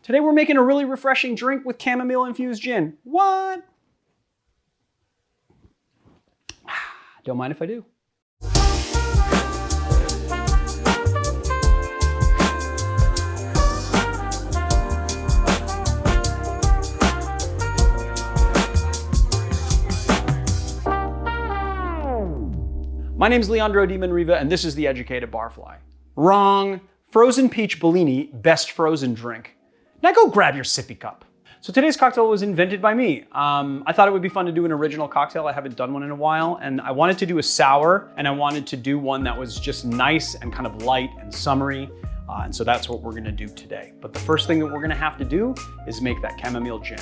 Today we're making a really refreshing drink with chamomile infused gin. What? Don't mind if I do. My name's Leandro Di Manriva, and this is The Educated Barfly. Wrong. Frozen peach Bellini, best frozen drink. Now go grab your sippy cup. So today's cocktail was invented by me. I thought it would be fun to do an original cocktail. I haven't done one in a while, and I wanted to do a sour, and I wanted to do one that was just nice and kind of light and summery. And so that's what we're gonna do today. But the first thing that we're gonna have to do is make that chamomile gin.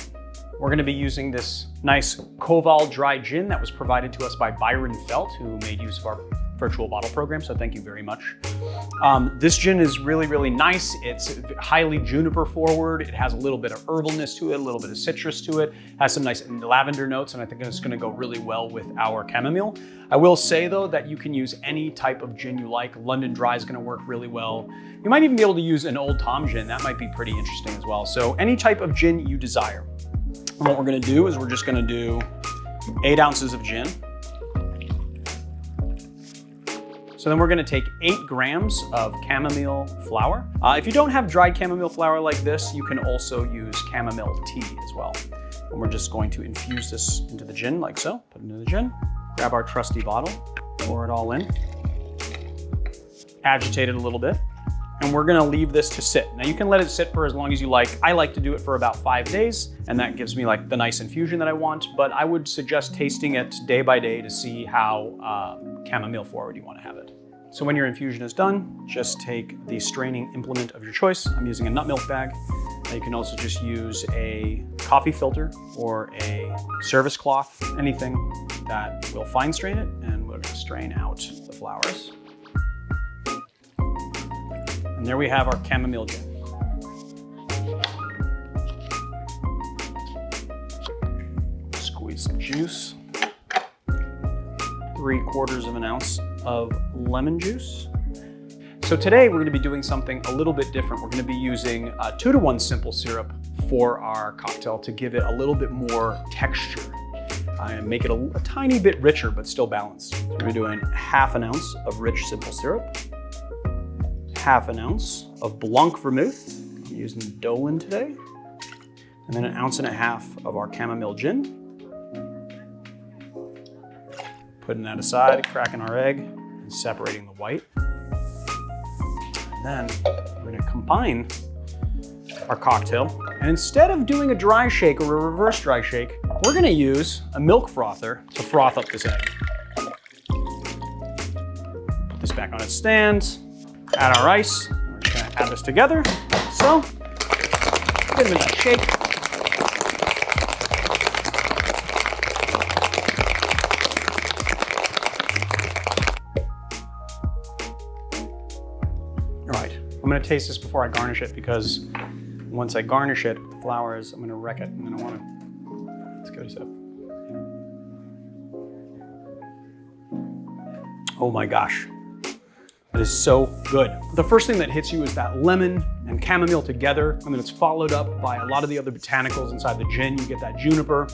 We're gonna be using this nice Koval dry gin that was provided to us by Byron Felt, who made use of our virtual bottle program, so thank you very much. This gin is really, really nice. It's highly juniper forward. It has a little bit of herbalness to it, a little bit of citrus to it, has some nice lavender notes, and I think it's gonna go really well with our chamomile. I will say though that you can use any type of gin you like. London Dry is gonna work really well. You might even be able to use an Old Tom gin. That might be pretty interesting as well. So any type of gin you desire. And what we're gonna do is we're just gonna do 8 ounces of gin. So then we're gonna take 8 grams of chamomile flower. If you don't have dried chamomile flower like this, you can also use chamomile tea as well. And we're just going to infuse this into the gin like so. Put it into the gin, grab our trusty bottle, pour it all in, agitate it a little bit, and we're gonna leave this to sit. Now you can let it sit for as long as you like. I like to do it for about 5 days, and that gives me like the nice infusion that I want, but I would suggest tasting it day by day to see how chamomile forward you wanna have it. So when your infusion is done, just take the straining implement of your choice. I'm using a nut milk bag. You can also just use a coffee filter or a service cloth, anything that will fine strain it, and we're gonna strain out the flowers. And there we have our chamomile gin. Squeeze some juice. 3/4 of an ounce of lemon juice. So today we're gonna be doing something a little bit different. We're gonna be using 2-to-1 simple syrup for our cocktail to give it a little bit more texture and make it a tiny bit richer, but still balanced. So we're doing 1/2 ounce of rich simple syrup, 1/2 ounce of Blanc vermouth. I'm using Dolan today. And then 1.5 ounces of our chamomile gin. Putting that aside, cracking our egg, and separating the white. And then we're gonna combine our cocktail. And instead of doing a dry shake or a reverse dry shake, we're gonna use a milk frother to froth up this egg. Put this back on its stand, add our ice. We're just gonna add this together. So, give it a nice shake. I'm gonna taste this before I garnish it, because once I garnish it, the flowers, I'm gonna wreck it, and then I wanna, let's go to sip. Oh my gosh, that is so good. The first thing that hits you is that lemon and chamomile together, and then it's followed up by a lot of the other botanicals inside the gin. You get that juniper.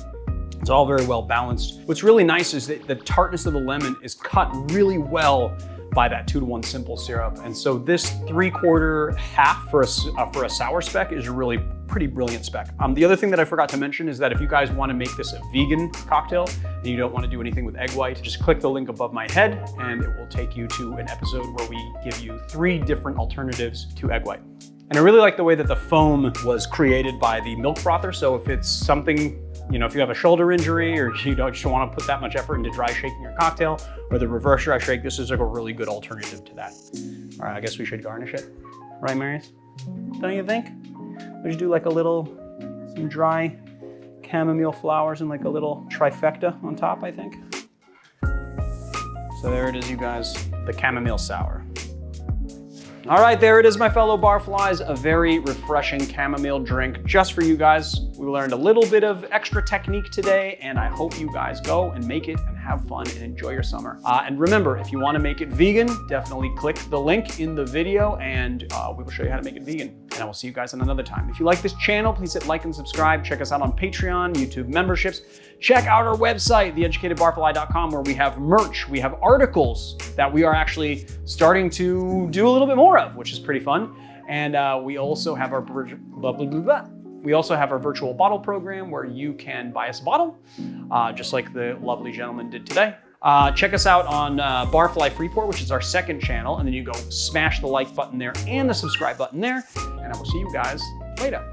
It's all very well balanced. What's really nice is that the tartness of the lemon is cut really well by that 2-to-1 simple syrup. And so this 3/4 half for a sour spec is a really pretty brilliant spec. The other thing that I forgot to mention is that if you guys want to make this a vegan cocktail and you don't want to do anything with egg white, just click the link above my head and it will take you to an episode where we give you 3 different alternatives to egg white. And I really like the way that the foam was created by the milk frother. So if it's something, if you have a shoulder injury or you don't just want to put that much effort into dry shaking your cocktail, or the reverse dry shake, this is like a really good alternative to that. All right, I guess we should garnish it. Right, Marius? Don't you think? We should do like some dry chamomile flowers and like a little trifecta on top, I think. So there it is, you guys, the chamomile sour. All right, there it is, my fellow barflies, a very refreshing chamomile drink just for you guys. We learned a little bit of extra technique today, and I hope you guys go and make it and have fun and enjoy your summer. And remember, if you want to make it vegan, definitely click the link in the video and we will show you how to make it vegan. and I will see you guys on another time. If you like this channel, please hit like and subscribe. Check us out on Patreon, YouTube memberships. Check out our website, theeducatedbarfly.com, where we have merch, we have articles that we are actually starting to do a little bit more of, which is pretty fun. And we also have our virtual bottle program where you can buy us a bottle, just like the lovely gentleman did today. Check us out on Barfly Freeport, which is our second channel, and then you go smash the like button there and the subscribe button there, and I will see you guys later.